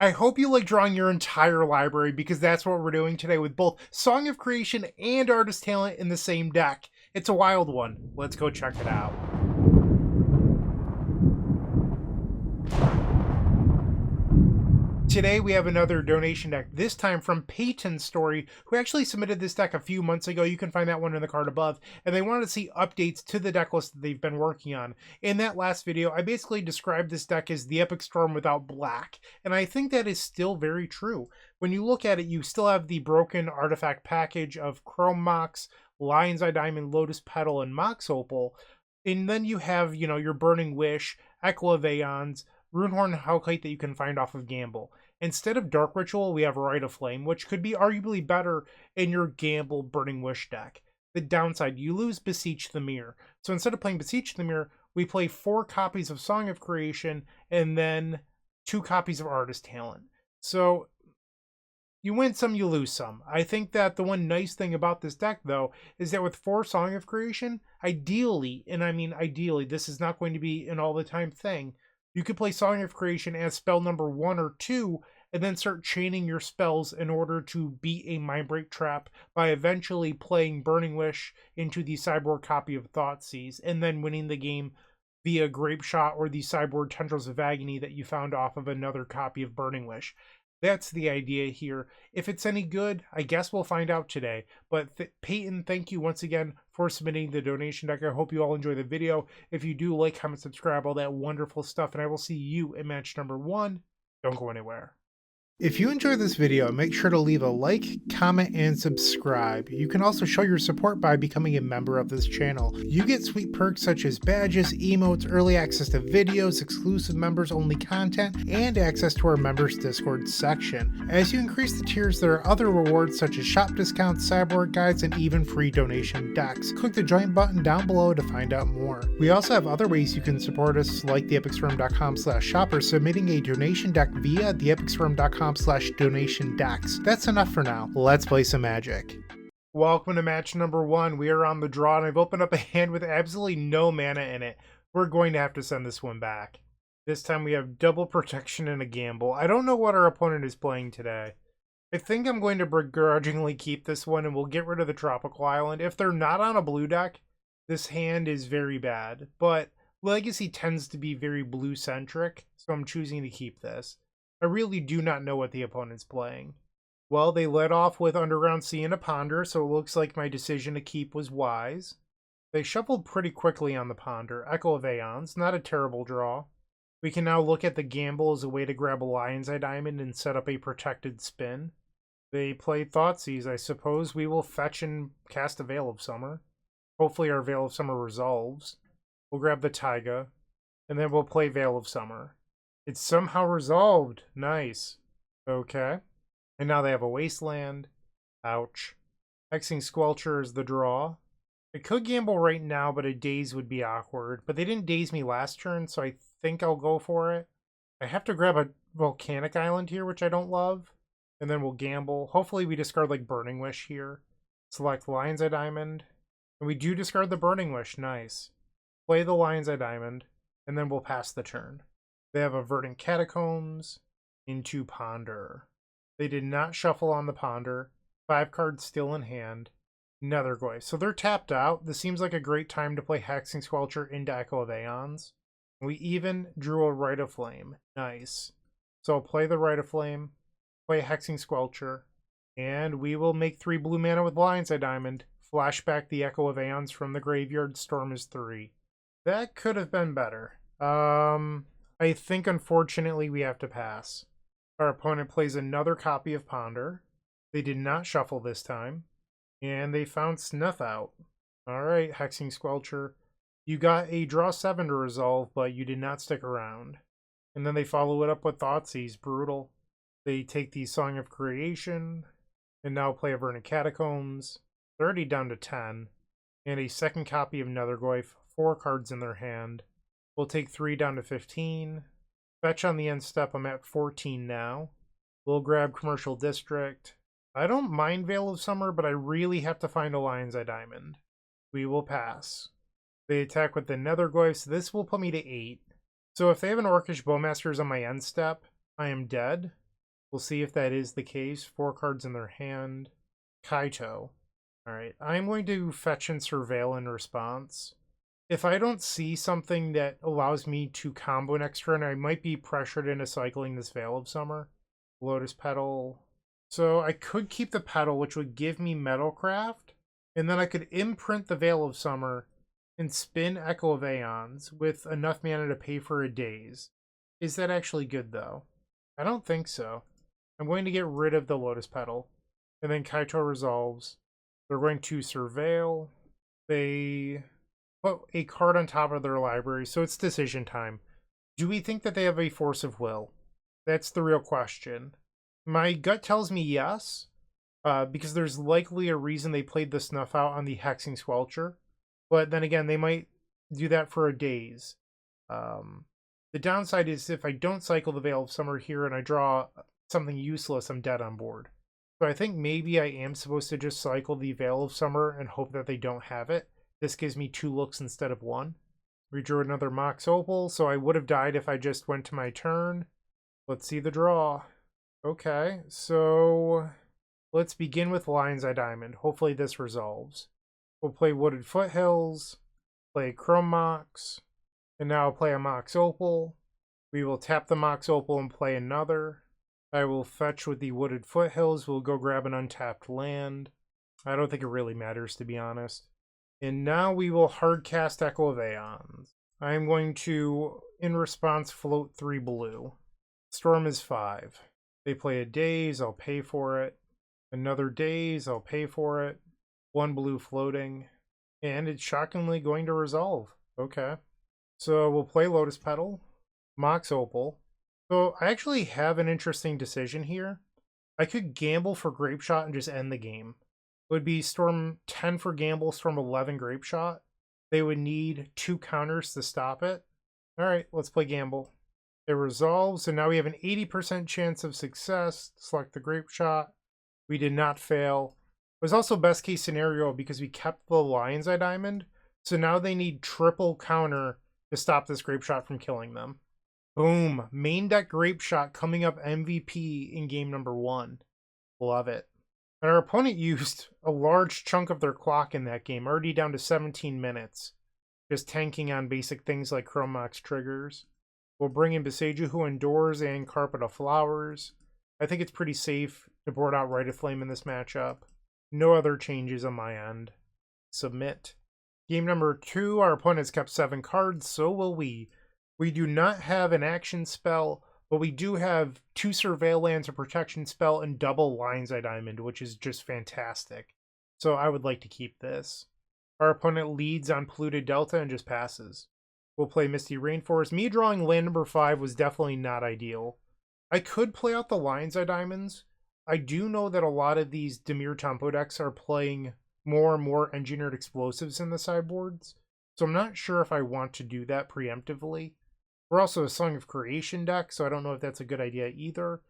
I hope you like drawing your entire library because that's what we're doing today with both Song of Creation and Artist Talent in the same deck. It's a wild one. Let's go check it out. Today we have another donation deck, this time from Peyton's Story, who actually submitted this deck a few months ago. You can find that one in the card above, and they wanted to see updates to the deck list that they've been working on. In that last video, I basically described this deck as the Epic Storm without black, and I think that is still very true. When you look at it, you still have the broken artifact package of Chrome Mox, Lion's Eye Diamond, Lotus Petal, and Mox Opal, and then you have, your Burning Wish, Echo of Eons, Runehorn Hellkite that you can find off of Gamble. Instead of Dark Ritual, we have Rite of Flame, which could be arguably better in your Gamble Burning Wish deck. The downside, you lose Beseech the Mirror. So instead of playing Beseech the Mirror, we play 4 copies of Song of Creation and then 2 copies of Artist Talent. So you win some, you lose some. I think that the one nice thing about this deck, though, is that with 4 Song of Creation, ideally, and I mean ideally, this is not going to be an all-the-time thing, you could play Song of Creation as spell number 1 or 2, and then start chaining your spells in order to beat a Mindbreak trap by eventually playing Burning Wish into the sideboard copy of Thoughtseize, and then winning the game via Grape Shot or the sideboard Tendrils of Agony that you found off of another copy of Burning Wish. That's the idea here. If it's any good, I guess we'll find out today. But Peyton, thank you once again for submitting the donation deck. I hope you all enjoy the video. If you do, like, comment, subscribe, all that wonderful stuff. And I will see you in match number 1. Don't go anywhere. If you enjoyed this video, make sure to leave a like, comment, and subscribe. You can also show your support by becoming a member of this channel. You get sweet perks such as badges, emotes, early access to videos, exclusive members-only content, and access to our members Discord section. As you increase the tiers, there are other rewards such as shop discounts, sideboard guides, and even free donation decks. Click the join button down below to find out more. We also have other ways you can support us, like theepicstorm.com/shop or submitting a donation deck via theepicstorm.com/donation decks. That's enough for now. Let's play some Magic. Welcome to match number 1. We are on the draw, and I've opened up a hand with absolutely no mana in it. We're going to have to send this one back. This time we have double protection and a gamble. I don't know what our opponent is playing today. I think I'm going to begrudgingly keep this one, and we'll get rid of the Tropical Island. If they're not on a blue deck, this hand is very bad. But Legacy tends to be very blue-centric, so I'm choosing to keep this. I really do not know what the opponent's playing. Well, they led off with Underground Sea and a Ponder, so it looks like my decision to keep was wise. They shuffled pretty quickly on the Ponder. Echo of Eons, not a terrible draw. We can now look at the gamble as a way to grab a Lion's Eye Diamond and set up a protected spin. They played Thoughtseize. I suppose we will fetch and cast a Veil of Summer. Hopefully our Veil of Summer resolves. We'll grab the Taiga, and then we'll play Veil of Summer. It's somehow resolved. Nice. Okay. And now they have a Wasteland. Ouch. Hexing Squelcher is the draw. I could gamble right now, but a daze would be awkward. But they didn't daze me last turn, so I think I'll go for it. I have to grab a Volcanic Island here, which I don't love. And then we'll gamble. Hopefully we discard like Burning Wish here. Select Lion's Eye Diamond. And we do discard the Burning Wish. Nice. Play the Lion's Eye Diamond. And then we'll pass the turn. They have a Verdant Catacombs into Ponder. They did not shuffle on the Ponder. 5 cards still in hand. Nethergoyf. So they're tapped out. This seems like a great time to play Hexing Squelcher into Echo of Eons. We even drew a Rite of Flame. Nice. So I'll play the Rite of Flame, play Hexing Squelcher, and we will make 3 blue mana with Lion's Eye Diamond. Flashback the Echo of Eons from the graveyard. Storm is 3. That could have been better. I think, unfortunately, we have to pass. Our opponent plays another copy of Ponder. They did not shuffle this time. And they found Snuff out. Alright, Hexing Squelcher. You got a draw 7 to resolve, but you did not stick around. And then they follow it up with Thoughtseize. Brutal. They take the Song of Creation, and now play a Verdant Catacombs. They're already down to 10. And a second copy of Nethergoyf. 4 cards in their hand. We'll take 3 down to 15. Fetch on the end step. I'm at 14 now. We'll grab Commercial District. I don't mind Veil of Summer, but I really have to find a Lion's Eye Diamond. We will pass. They attack with the Nethergoyf, so this will put me to 8. So if they have an Orcish Bowmasters on my end step, I am dead. We'll see if that is the case. 4 cards in their hand. Kaito. Alright, I'm going to fetch and surveil in response. If I don't see something that allows me to combo next turn, I might be pressured into cycling this Veil of Summer. Lotus Petal. So I could keep the Petal, which would give me Metalcraft, and then I could imprint the Veil of Summer and spin Echo of Eons with enough mana to pay for a Daze. Is that actually good, though? I don't think so. I'm going to get rid of the Lotus Petal. And then Kaito resolves. They're going to surveil. They put a card on top of their library, so it's decision time. Do we think that they have a force of will? That's the real question. My gut tells me yes, because there's likely a reason they played the Snuff out on the Hexing Squelcher. But then again, they might do that for a Daze. The downside is if I don't cycle the Veil of Summer here and I draw something useless, I'm dead on board. So I think maybe I am supposed to just cycle the Veil of Summer and hope that they don't have it. This gives me 2 looks instead of 1. We drew another Mox Opal, so I would have died if I just went to my turn. Let's see the draw. Okay, so let's begin with Lion's Eye Diamond. Hopefully this resolves. We'll play Wooded Foothills, play Chrome Mox, and now I'll play a Mox Opal. We will tap the Mox Opal and play another. I will fetch with the Wooded Foothills. We'll go grab an untapped land. I don't think it really matters, to be honest. And now we will hardcast Echo of Eons. I am going to, in response, float 3 blue. Storm is 5. They play a Daze, I'll pay for it. Another Daze, I'll pay for it. 1 blue floating. And it's shockingly going to resolve. Okay. So we'll play Lotus Petal, Mox Opal. So I actually have an interesting decision here. I could gamble for Grape Shot and just end the game. It would be Storm 10 for gamble, Storm 11 Grape Shot. They would need 2 counters to stop it. Alright, let's play gamble. It resolves, and now we have an 80% chance of success. Select the Grape Shot. We did not fail. It was also best case scenario because we kept the Lion's Eye Diamond. So now they need triple counter to stop this Grape Shot from killing them. Boom. Main deck Grape Shot coming up MVP in game number 1. Love it. And our opponent used a large chunk of their clock in that game, already down to 17 minutes. Just tanking on basic things like Chrome Mox triggers. We'll bring in Besiju Who Endures and Carpet of Flowers. I think it's pretty safe to board out Rite of Flame in this matchup. No other changes on my end. Submit. Game number 2, our opponent has kept 7 cards, so will we. We do not have an action spell, but we do have 2 Surveil lands, a protection spell, and double Lion's Eye Diamond, which is just fantastic. So I would like to keep this. Our opponent leads on Polluted Delta and just passes. We'll play Misty Rainforest. Me drawing land number 5 was definitely not ideal. I could play out the Lion's Eye Diamonds. I do know that a lot of these Dimir Tempo decks are playing more and more engineered explosives in the sideboards, so I'm not sure if I want to do that preemptively. We're also a Song of Creation deck, so I don't know if that's a good idea either.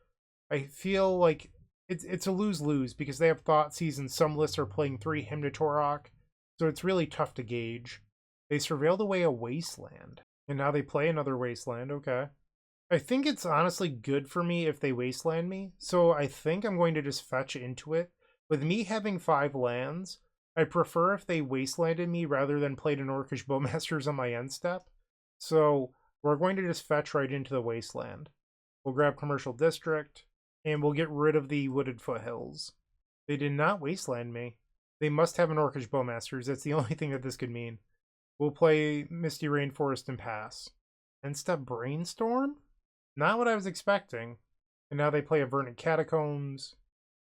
I feel like it's a lose-lose because they have Thoughtseize and some lists are playing 3 Hymn to Torok, so it's really tough to gauge. They surveilled away a Wasteland, and now they play another Wasteland, okay. I think it's honestly good for me if they Wasteland me, so I think I'm going to just fetch into it. With me having 5 lands, I prefer if they Wastelanded me rather than played an Orcish Bowmasters on my end step. So we're going to just fetch right into the Wasteland. We'll grab Commercial District, and we'll get rid of the Wooded Foothills. They did not Wasteland me. They must have an Orcish Bowmasters. That's the only thing that this could mean. We'll play Misty Rainforest and pass. End step Brainstorm? Not what I was expecting. And now they play a Verdant Catacombs.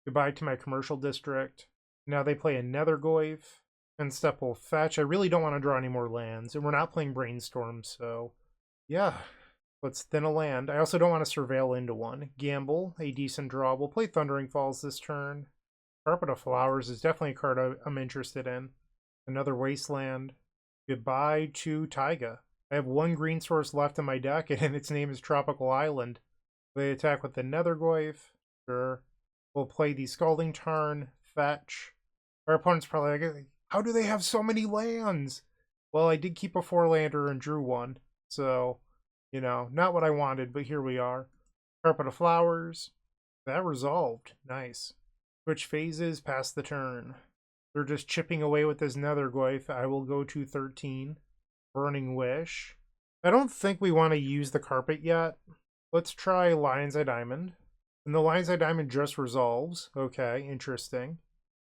Goodbye to my Commercial District. Now they play a Nethergoyf. End step will fetch. I really don't want to draw any more lands. And we're not playing Brainstorm, so yeah. Let's thin a land. I also don't want to surveil into one. Gamble, a decent draw. We'll play Thundering Falls this turn. Carpet of Flowers is definitely a card I'm interested in. Another Wasteland. Goodbye to Taiga. I have 1 green source left in my deck, and its name is Tropical Island. They attack with the Nethergoyf. Sure. We'll play the Scalding Tarn, fetch. Our opponent's probably like, how do they have so many lands? Well, I did keep a 4-lander and drew 1. So, you know, not what I wanted, but here we are. Carpet of Flowers. That resolved. Nice. Switch phases, pass the turn. They're just chipping away with this Netherglyph. I will go to 13. Burning Wish. I don't think we want to use the carpet yet. Let's try Lion's Eye Diamond. And the Lion's Eye Diamond just resolves. Okay, interesting.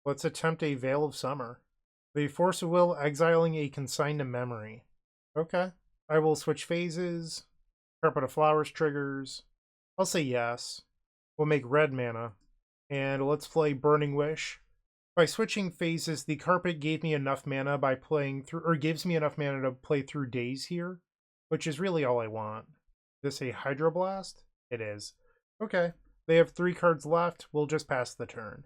Let's attempt a Veil of Summer. The Force of Will, exiling a consigned to memory. Okay. I will switch phases. Carpet of Flowers triggers. I'll say yes. We'll make red mana. And let's play Burning Wish. By switching phases, the carpet gave me enough mana by playing through, or gives me enough mana to play through days here, which is really all I want. Is this a Hydroblast? It is. Okay. They have 3 cards left. We'll just pass the turn.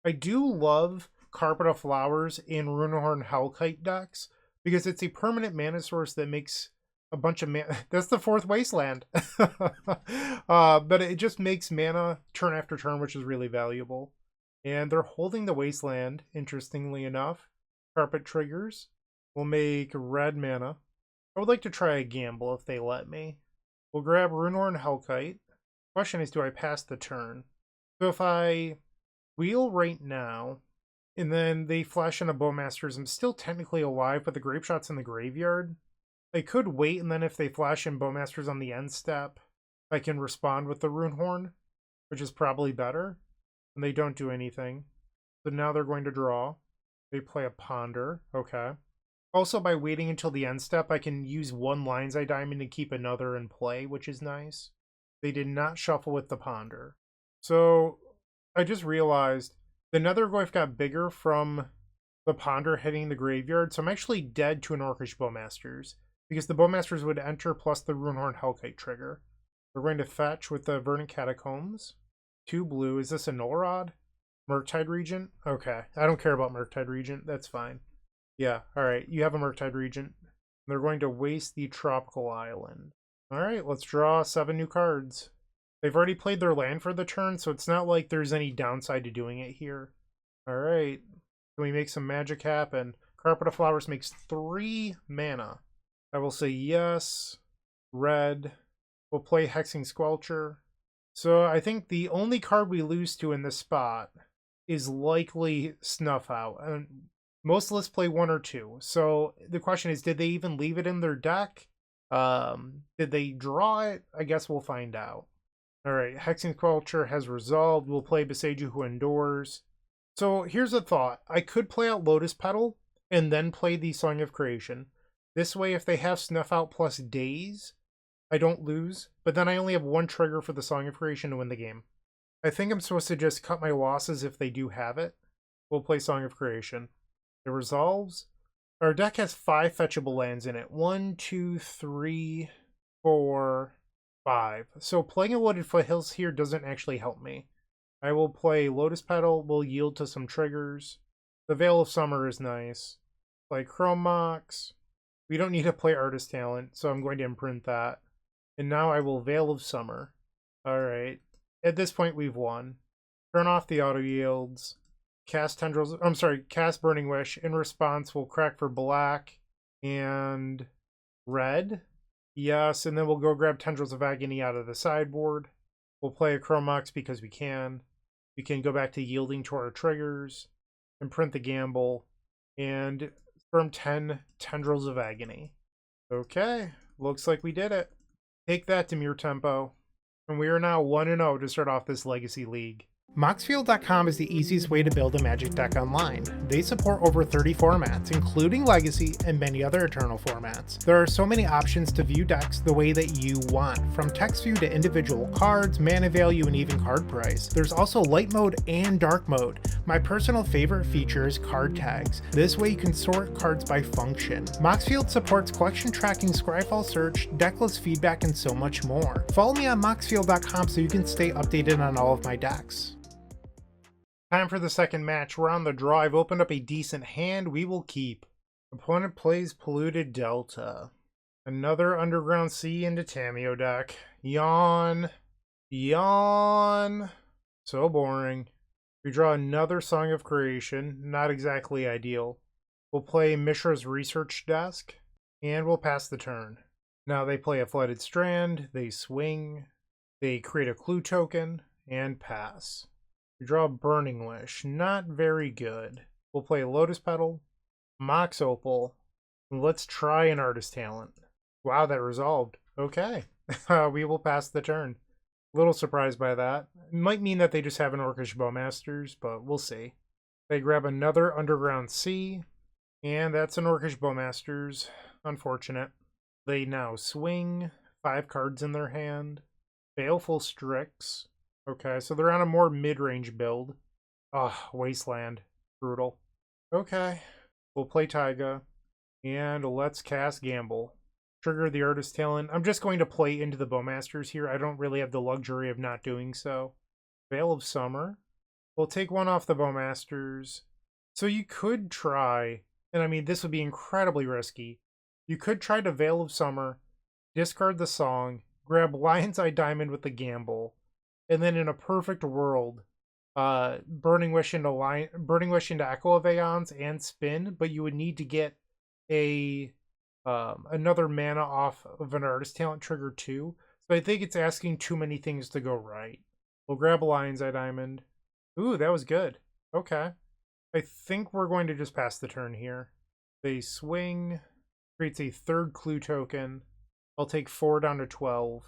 I do love Carpet of Flowers in Runehorn Hellkite decks because it's a permanent mana source that makes a bunch of mana. That's the 4th Wasteland. But it just makes mana turn after turn, which is really valuable. And they're holding the Wasteland, interestingly enough. Carpet triggers. We'll make red mana. I would like to try a gamble if they let me. We'll grab Runehorn Hellkite. Question is, do I pass the turn? So if I wheel right now, and then they flash in a Bowmasters, I'm still technically alive, but the Grapeshot's in the graveyard. I could wait, and then if they flash in Bowmasters on the end step, I can respond with the Runehorn, which is probably better. And they don't do anything. So now they're going to draw. They play a Ponder. Okay. Also, by waiting until the end step, I can use 1 Lion's Eye Diamond to keep another in play, which is nice. They did not shuffle with the Ponder. So I just realized the Netherglyph got bigger from the Ponder hitting the graveyard, so I'm actually dead to an Orcish Bowmasters, because the Bowmasters would enter plus the Runehorn Hellkite trigger. We're going to fetch with the Verdant Catacombs. 2 blue. Is this a Null Rod? Murktide Regent? Okay. I don't care about Murktide Regent. That's fine. Yeah, alright. You have a Murktide Regent. They're going to waste the Tropical Island. Alright, let's draw 7 new cards. They've already played their land for the turn, so it's not like there's any downside to doing it here. Alright. Can we make some magic happen? Carpet of Flowers makes 3 mana. I will say yes. Red. We'll play Hexing Squelcher. So I think the only card we lose to in this spot is likely Snuff Out. And most lists play 1 or 2. So the question is, did they even leave it in their deck? Did they draw it? I guess we'll find out. Alright, Hexing Squelcher has resolved. We'll play Beseiju Who Endures. So here's a thought. I could play out Lotus Petal and then play the Song of Creation. This way, if they have Snuff Out plus Daze, I don't lose, but then I only have 1 trigger for the Song of Creation to win the game. I think I'm supposed to just cut my losses if they do have it. We'll play Song of Creation. It resolves. Our deck has 5 fetchable lands in it. 1, 2, 3, 4, 5. So playing a Wooded Foothills here doesn't actually help me. I will play Lotus Petal, we'll yield to some triggers. The Veil of Summer is nice. Play Chrome Mox. We don't need to play Artist Talent, so I'm going to imprint that. And now I will Veil of Summer. Alright. At this point, we've won. Turn off the auto yields. Cast Burning Wish. In response, we'll crack for black and red. Yes, and then we'll go grab Tendrils of Agony out of the sideboard. We'll play a Chrome Mox because we can. We can go back to yielding to our triggers. Imprint the Gamble. And from 10 Tendrils of Agony. Okay, looks like we did it. Take that, Dimir Tempo. And we are now 1-0 to start off this Legacy League. Moxfield.com is the easiest way to build a Magic deck online. They support over 30 formats, including Legacy and many other Eternal formats. There are so many options to view decks the way that you want, from text view to individual cards, mana value, and even card price. There's also light mode and dark mode. My personal favorite feature is card tags. This way you can sort cards by function. Moxfield supports collection tracking, Scryfall search, decklist feedback, and so much more. Follow me on Moxfield.com so you can stay updated on all of my decks. Time for the second match. We're on the draw. I've opened up a decent hand. We will keep. Opponent plays Polluted Delta. Another Underground Sea into Tamiyo deck. Yawn. Yawn. So boring. We draw another Song of Creation. Not exactly ideal. We'll play Mishra's Research Desk. And we'll pass the turn. Now they play a Flooded Strand. They swing. They create a clue token. and pass. We draw Burning Wish. Not very good. We'll play Lotus Petal, Mox Opal, and let's try an Artist Talent. Wow, that resolved. Okay. We will pass the turn. A little surprised by that. It might mean that they just have an Orcish Bowmasters, but we'll see. They grab another Underground Sea, and that's an Orcish Bowmasters. Unfortunate. They now swing 5 cards in their hand. Baleful Strix. Okay, so they're on a more mid-range build. Ah, Wasteland. Brutal. Okay. We'll play Taiga. And let's cast Gamble. Trigger the Artist Talent. I'm just going to play into the Bowmasters here. I don't really have the luxury of not doing so. Veil of Summer. We'll take one off the Bowmasters. So you could try, and I mean, this would be incredibly risky. You could try to Veil of Summer, discard the Song, grab Lion's Eye Diamond with the Gamble, and then in a perfect world, Burning Wish into Echo of Eons and spin, but you would need to get a another mana off of an Artist Talent trigger too. So I think it's asking too many things to go right. We'll grab a Lion's Eye Diamond. Ooh, that was good. Okay. I think we're going to just pass the turn here. They swing, creates a 3rd clue token. I'll take 4 down to 12.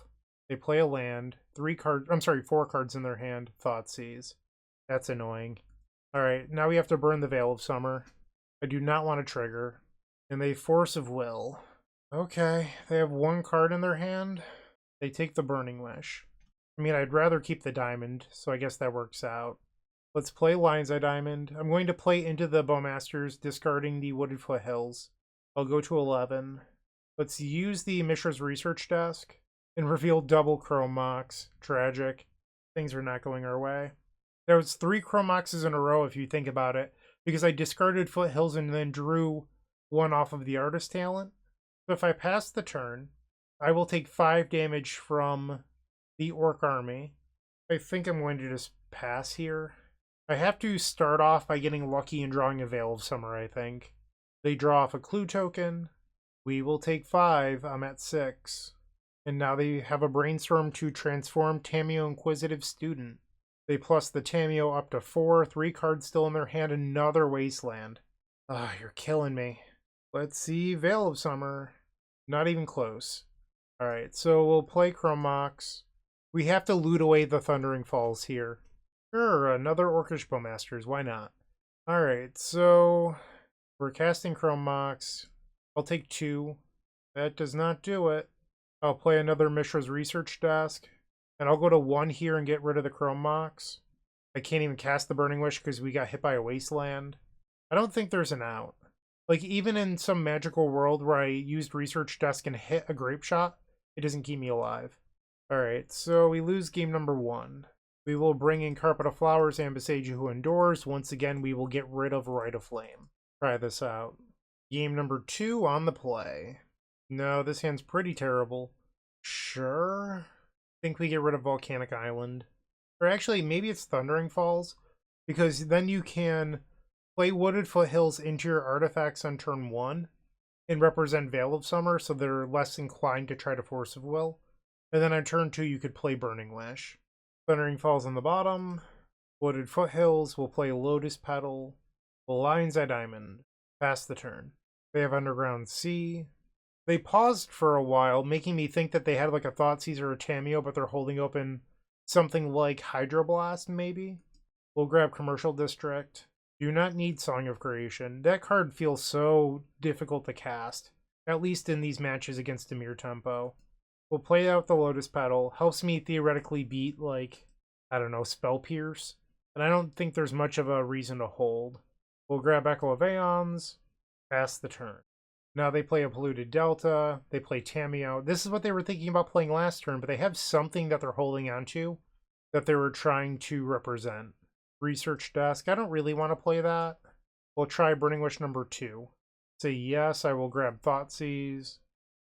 They play a land, 4 cards in their hand, Thoughtseize. That's annoying. Alright, now we have to burn the Veil of Summer. I do not want to trigger. And they Force of Will. Okay, they have 1 card in their hand. They take the Burning Wish. I mean, I'd rather keep the Diamond, so I guess that works out. Let's play Lion's Eye Diamond. I'm going to play into the Bowmasters, discarding the Wooded Foothills. I'll go to 11. Let's use the Mishra's Research Desk and reveal double Chrome Mox. Tragic. Things are not going our way. There was 3 Chrome Moxes in a row, if you think about it, because I discarded Foothills and then drew 1 off of the Artist Talent. So if I pass the turn, I will take 5 damage from the Orc Army. I think I'm going to just pass here. I have to start off by getting lucky and drawing a Veil of Summer, I think. They draw off a clue token. We will take 5. I'm at 6. And now they have a Brainstorm to transform Tamiyo Inquisitive Student. They plus the Tamiyo up to 4. 3 cards still in their hand. Another Wasteland. Ah, you're killing me. Let's see. Veil of Summer. Not even close. Alright, so we'll play Chrome Mox. We have to loot away the Thundering Falls here. Sure, another Orcish Bowmasters. Why not? Alright, so we're casting Chrome Mox. I'll take 2. That does not do it. I'll play another Mishra's Research Desk. And I'll go to 1 here and get rid of the Chrome Mox. I can't even cast the Burning Wish because we got hit by a Wasteland. I don't think there's an out. Like, even in some magical world where I used Research Desk and hit a Grape Shot, it doesn't keep me alive. Alright, so we lose game number 1. We will bring in Carpet of Flowers and Besage Who Endures. Once again, we will get rid of Rite of Flame. Try this out. Game number 2 on the play. No, this hand's pretty terrible. Sure. I think we get rid of Volcanic Island. Or actually, maybe it's Thundering Falls. Because then you can play Wooded Foothills into your artifacts on turn 1 and represent Veil of Summer, so they're less inclined to try to Force of Will. And then on turn 2, you could play Burning Wish. Thundering Falls on the bottom. Wooded Foothills. We'll play Lotus Petal. Lion's Eye Diamond. Pass the turn. They have Underground Sea. They paused for a while, making me think that they had like a Thoughtseize or a Tamiyo, but they're holding open something like Hydroblast, maybe? We'll grab Commercial District. Do not need Song of Creation. That card feels so difficult to cast, at least in these matches against Dimir Tempo. We'll play out the Lotus Petal. Helps me theoretically beat, like, I don't know, Spell Pierce. And I don't think there's much of a reason to hold. We'll grab Echo of Eons. Pass the turn. Now they play a Polluted Delta. They play Tamiyo. This is what they were thinking about playing last turn, but they have something that they're holding on to that they were trying to represent. Research Desk. I don't really want to play that. We'll try Burning Wish number 2. Say yes, I will grab Thoughtseize.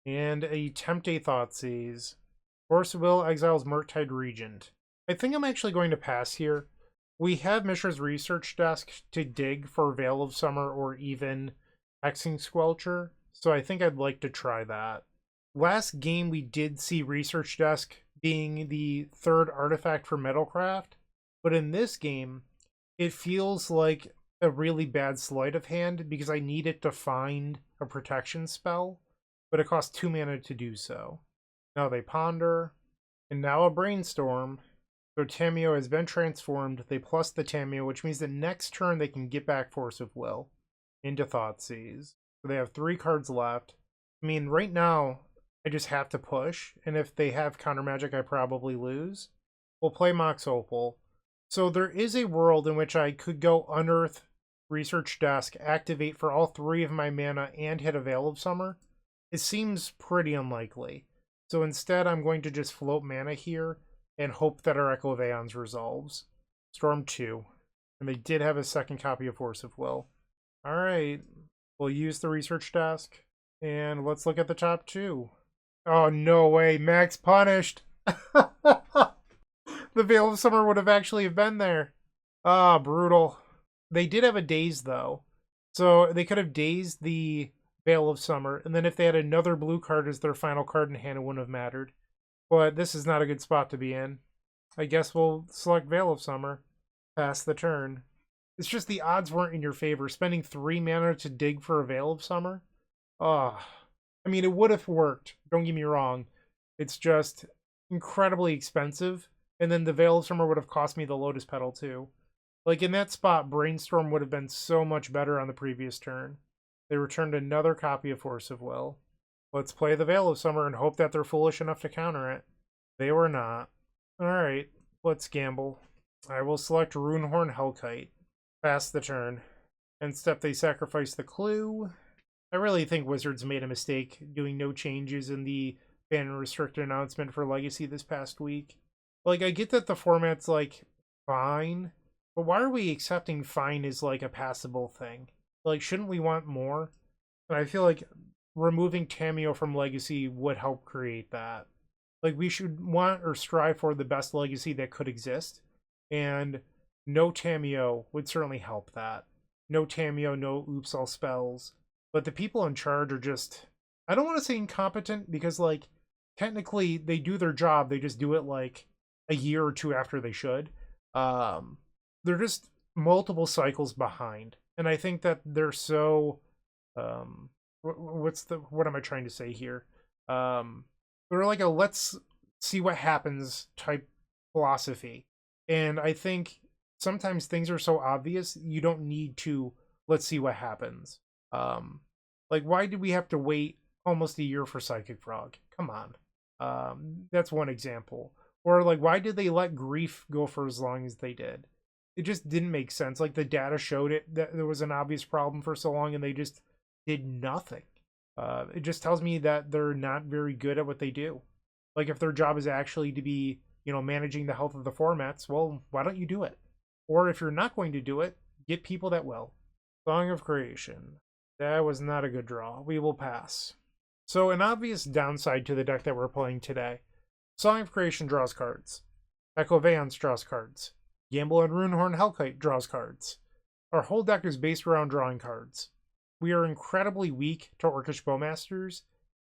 And a Tempt a Thoughtseize. Force of Will exiles Murktide Regent. I think I'm actually going to pass here. We have Mishra's Research Desk to dig for Veil of Summer or even Hexing Squelcher, so I think I'd like to try that. Last game we did see Research Desk being the third artifact for Metalcraft, but in this game, it feels like a really bad sleight of hand because I need it to find a protection spell, but it costs 2 mana to do so. Now they ponder, and now a brainstorm. So Tamiyo has been transformed. They plus the Tamiyo, which means that next turn they can get back Force of Will into Thoughtseize. So they have 3 cards left. I mean, right now, I just have to push, and if they have counter magic, I probably lose. We'll play Mox Opal. So there is a world in which I could go Unearth, Research Desk, activate for all 3 of my mana, and hit a Veil of Summer. It seems pretty unlikely. So instead, I'm going to just float mana here and hope that our Echo of Eons resolves. Storm 2. And they did have a second copy of Force of Will. Alright, we'll use the Research Desk, and let's look at the top 2. Oh, no way, Max punished! The Veil of Summer would have actually been there. Ah, brutal. They did have a daze, though. So they could have dazed the Veil of Summer, and then if they had another blue card as their final card in hand, it wouldn't have mattered. But this is not a good spot to be in. I guess we'll select Veil of Summer. Pass the turn. It's just the odds weren't in your favor. Spending 3 mana to dig for a Veil of Summer? Oh, I mean, it would have worked. Don't get me wrong. It's just incredibly expensive. And then the Veil of Summer would have cost me the Lotus Petal too. Like in that spot, Brainstorm would have been so much better on the previous turn. They returned another copy of Force of Will. Let's play the Veil of Summer and hope that they're foolish enough to counter it. They were not. Alright, let's gamble. I will select Runehorn Hellkite. Pass the turn. End step, they sacrifice the clue. I really think Wizards made a mistake doing no changes in the ban and restricted announcement for Legacy this past week. Like, I get that the format's, like, fine, but why are we accepting fine as, like, a passable thing? Like, shouldn't we want more? And I feel like removing Tamiyo from Legacy would help create that. Like, we should want or strive for the best Legacy that could exist, and no Tamiyo would certainly help that. No Tamiyo, no oops all spells. But the people in charge are just, I don't want to say incompetent, because, like, technically they do their job, they just do it, like, a year or 2 after they should. They're just multiple cycles behind. And I think that they're so, what am I trying to say here? They're like a let's see what happens type philosophy. And I think sometimes things are so obvious, you don't need to let's see what happens. Like, why did we have to wait almost a year for Psychic Frog? Come on. That's one example. Or, like, why did they let Grief go for as long as they did? It just didn't make sense. Like, the data showed it that there was an obvious problem for so long, and they just did nothing. It just tells me that they're not very good at what they do. Like, if their job is actually to be, you know, managing the health of the formats, well, why don't you do it? Or if you're not going to do it, get people that will. Song of Creation. That was not a good draw. We will pass. So, an obvious downside to the deck that we're playing today. Song of Creation draws cards. Echo of Eons draws cards. Gamble and Runehorn Hellkite draws cards. Our whole deck is based around drawing cards. We are incredibly weak to Orcish Bowmasters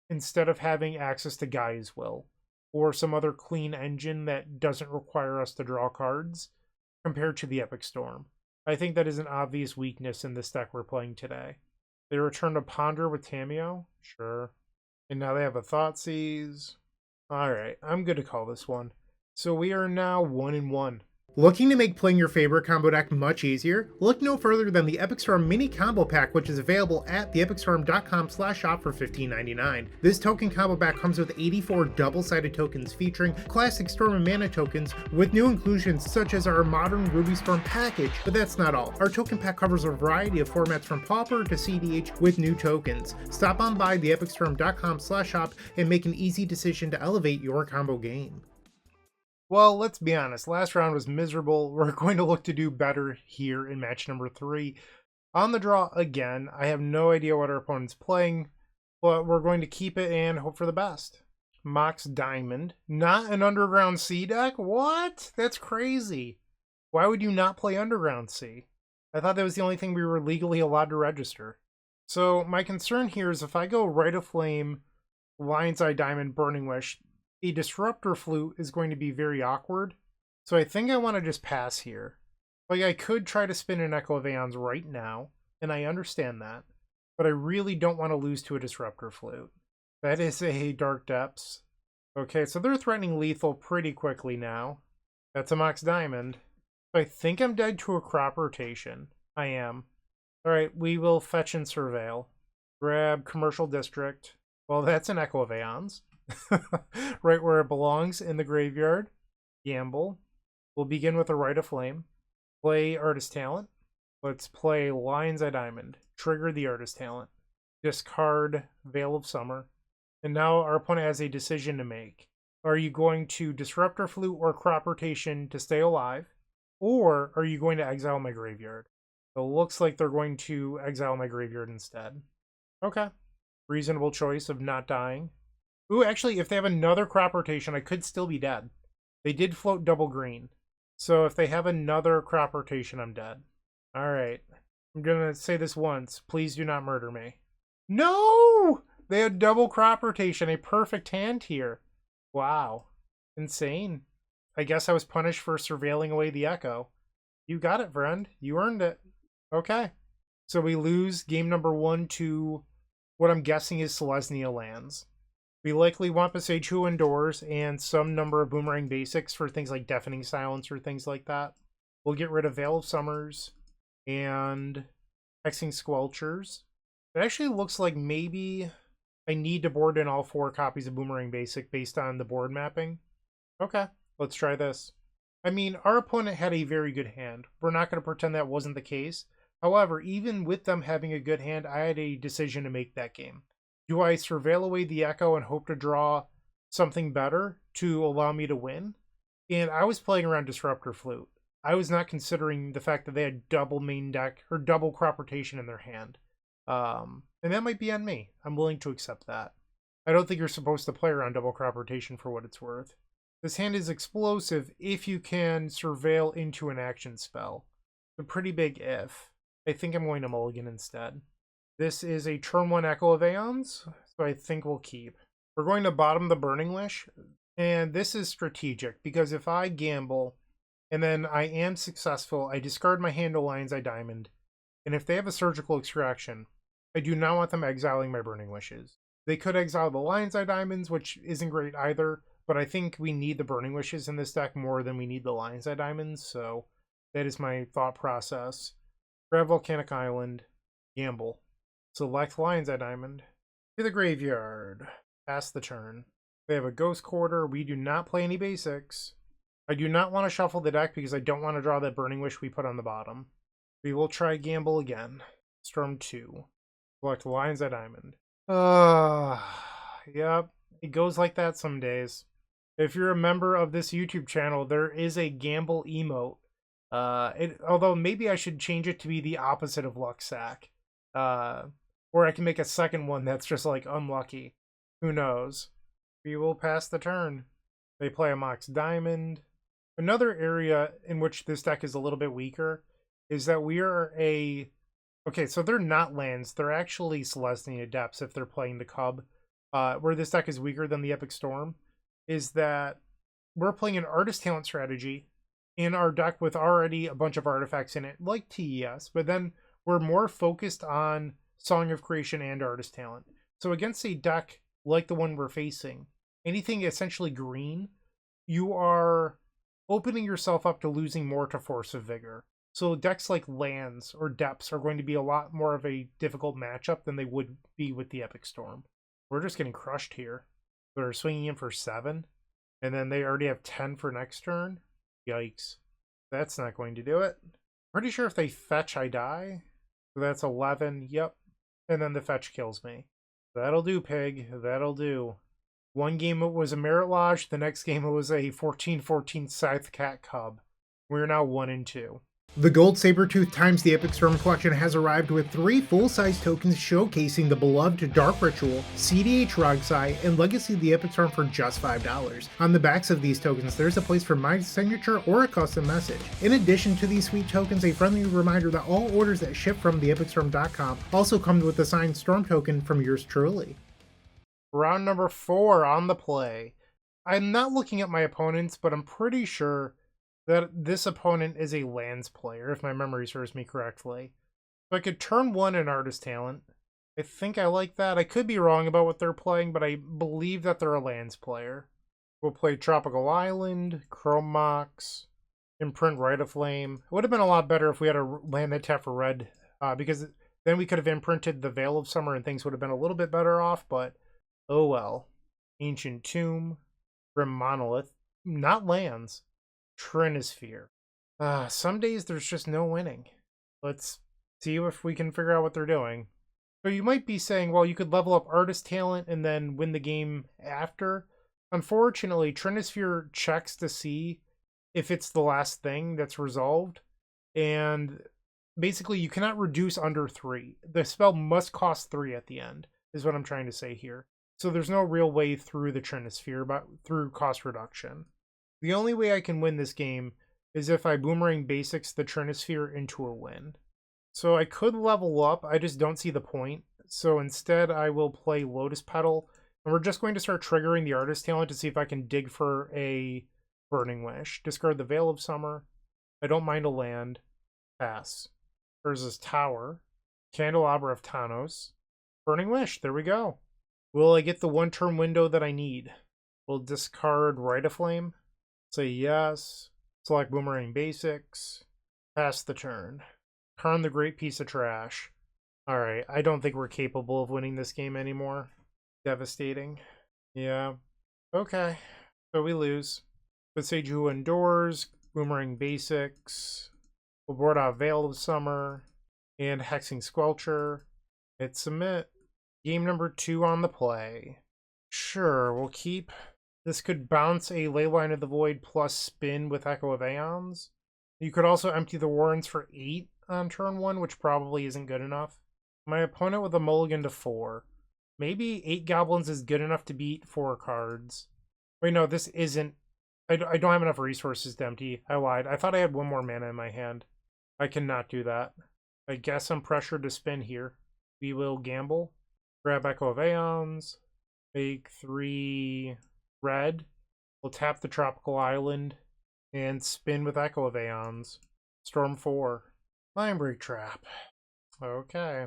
instead of having access to Gaia's Will or some other clean engine that doesn't require us to draw cards compared to the Epic Storm. I think that is an obvious weakness in this deck we're playing today. They return to Ponder with Tamiyo? Sure. And now they have a Thoughtseize. Alright, I'm good to call this one. So we are now 1-1. Looking to make playing your favorite combo deck much easier? Look no further than the Epic Storm Mini Combo Pack, which is available at theepicstorm.com/shop for $15.99. This token combo pack comes with 84 double-sided tokens featuring classic Storm and Mana tokens with new inclusions such as our modern Ruby Storm package, but that's not all. Our token pack covers a variety of formats from Pauper to CDH with new tokens. Stop on by theepicstorm.com/shop and make an easy decision to elevate your combo game. Well, let's be honest, last round was miserable. We're going to look to do better here in match number 3. On the draw again, I have no idea what our opponent's playing, but we're going to keep it and hope for the best. Mox Diamond, not an Underground Sea deck? What? That's crazy. Why would you not play Underground Sea? I thought that was the only thing we were legally allowed to register. So my concern here is if I go Rite of Flame, Lion's Eye Diamond, Burning Wish, a Disruptor Flute is going to be very awkward. So I think I want to just pass here. Like, I could try to spin an Echo of Eons right now, and I understand that. But I really don't want to lose to a Disruptor Flute. That is a Dark Depths. Okay, so they're threatening lethal pretty quickly now. That's a Mox Diamond. I think I'm dead to a Crop Rotation. I am. Alright, we will fetch and surveil. Grab Commercial District. Well, that's an Echo of Eons. Right where it belongs, in the graveyard. Gamble. We'll begin with a Rite of Flame. Play Artist Talent. Let's play Lion's Eye Diamond. Trigger the Artist Talent. Discard Veil of Summer. And now our opponent has a decision to make. Are you going to Disruptor Flute or Crop Rotation to stay alive? Or are you going to exile my graveyard? It looks like they're going to exile my graveyard instead. Okay. Reasonable choice of not dying. Ooh, actually, if they have another Crop Rotation, I could still be dead. They did float double green. So if they have another Crop Rotation, I'm dead. Alright. I'm going to say this once. Please do not murder me. No! They had double Crop Rotation. A perfect hand here. Wow. Insane. I guess I was punished for surveilling away the Echo. You got it, friend. You earned it. Okay. So we lose game number 1 to what I'm guessing is Selesnya lands. We likely want Boseiju indoors and some number of Boomerang basics for things like Deafening Silence or things like that. We'll get rid of Veil of Summers and Hexing Squelchers. It actually looks like maybe I need to board in all 4 copies of Boomerang Basic based on the board mapping. Okay, let's try this. I mean, our opponent had a very good hand. We're not going to pretend that wasn't the case. However, even with them having a good hand, I had a decision to make that game. Do I surveil away the Echo and hope to draw something better to allow me to win? And I was playing around Disruptor Flute. I was not considering the fact that they had double main deck or double Crop Rotation in their hand. And that might be on me. I'm willing to accept that. I don't think you're supposed to play around double Crop Rotation for what it's worth. This hand is explosive if you can surveil into an action spell. A pretty big if. I think I'm going to mulligan instead. This is a turn 1 Echo of Eons, so I think we'll keep. We're going to bottom the Burning Wish, and this is strategic, because if I gamble, and then I am successful, I discard my hand to Lion's Eye Diamond, and if they have a Surgical Extraction, I do not want them exiling my Burning Wishes. They could exile the Lion's Eye Diamonds, which isn't great either, but I think we need the Burning Wishes in this deck more than we need the Lion's Eye Diamonds, so that is my thought process. Grab Volcanic Island, gamble. Select Lion's Eye Diamond. To the graveyard. Pass the turn. They have a Ghost Quarter. We do not play any basics. I do not want to shuffle the deck because I don't want to draw that Burning Wish we put on the bottom. We will try gamble again. Storm 2. Select Lion's Eye Diamond. Yep. It goes like that some days. If you're a member of this YouTube channel, there is a gamble emote. Although maybe I should change it to be the opposite of Lucksack. Or I can make a second one that's just like unlucky. Who knows? We will pass the turn. They play a Mox Diamond. Another area in which this deck is a little bit weaker is that we are a... Okay, so they're not lands. They're actually Selesnya Depths if they're playing the Cub. Where this deck is weaker than the Epic Storm is that we're playing an Artist Talent strategy in our deck with already a bunch of artifacts in it, like TES, but then we're more focused on Song of Creation and Artist Talent. So against a deck like the one we're facing, anything essentially green, you are opening yourself up to losing more to Force of Vigor. So decks like lands or depths are going to be a lot more of a difficult matchup than they would be with the Epic Storm. We're just getting crushed here. They're swinging in for 7, and then they already have 10 for next turn. Yikes. That's not going to do it. Pretty sure if they fetch, I die. So that's 11. Yep. And then the fetch kills me. That'll do, pig. That'll do. One game it was a Merit Lodge. The next game it was a 14-14 Scythe Cat Cub. We're now 1-2. The Gold Sabertooth times the Epic Storm collection has arrived with 3 full-size tokens showcasing the beloved Dark Ritual, CDH Rogsai, and Legacy of the Epic Storm for just $5. On the backs of these tokens, there's a place for my signature or a custom message. In addition to these sweet tokens, a friendly reminder that all orders that ship from theepicstorm.com also come with a signed Storm token from yours truly. Round number 4 on the play. I'm not looking at my opponents, but I'm pretty sure that this opponent is a lands player, if my memory serves me correctly. So I could turn 1 an Artist Talent. I think I like that. I could be wrong about what they're playing, but I believe that they're a lands player. We'll play Tropical Island, Chrome Mox, imprint Rite of Flame. It would have been a lot better if we had a land that tapped for red, because then we could have imprinted the Veil of Summer and things would have been a little bit better off, but oh well. Ancient Tomb, Grim Monolith, not lands, Trinisphere. Some days there's just no winning. Let's see if we can figure out what they're doing. So you might be saying, well, you could level up Artist Talent and then win the game after. Unfortunately, Trinisphere checks to see if it's the last thing that's resolved. And basically, you cannot reduce under 3. The spell must cost 3 at the end, is what I'm trying to say here. So there's no real way through the Trinisphere, but through cost reduction. The only way I can win this game is if I Boomerang Basics the Trinisphere into a win. So I could level up, I just don't see the point. So instead I will play Lotus Petal, and we're just going to start triggering the Artist Talent to see if I can dig for a Burning Wish. Discard the Veil of Summer. I don't mind a land. Pass. Urza's Tower. Candelabra of Thanos. Burning Wish, there we go. Will I get the 1-turn window that I need? We'll discard Rite of Flame. Say yes. Select Boomerang Basics. Pass the turn. Karn the Great Piece of Trash. Alright, I don't think we're capable of winning this game anymore. Devastating. Yeah. Okay. So we lose. But Sage Who Endures, Boomerang Basics. We'll board out Veil of Summer. And Hexing Squelcher. Hit submit. Game number 2 on the play. Sure, we'll keep. This could bounce a Leyline of the Void plus spin with Echo of Eons. You could also empty the Warrens for 8 on turn 1, which probably isn't good enough. My opponent with a mulligan to 4. Maybe 8 Goblins is good enough to beat 4 cards. Wait, no, this isn't. I don't have enough resources to empty. I lied. I thought I had 1 more mana in my hand. I cannot do that. I guess I'm pressured to spin here. We will gamble. Grab Echo of Eons. Make 3 red. We'll tap the Tropical Island. And spin with Echo of Eons. Storm 4. Mindbreak Trap. Okay.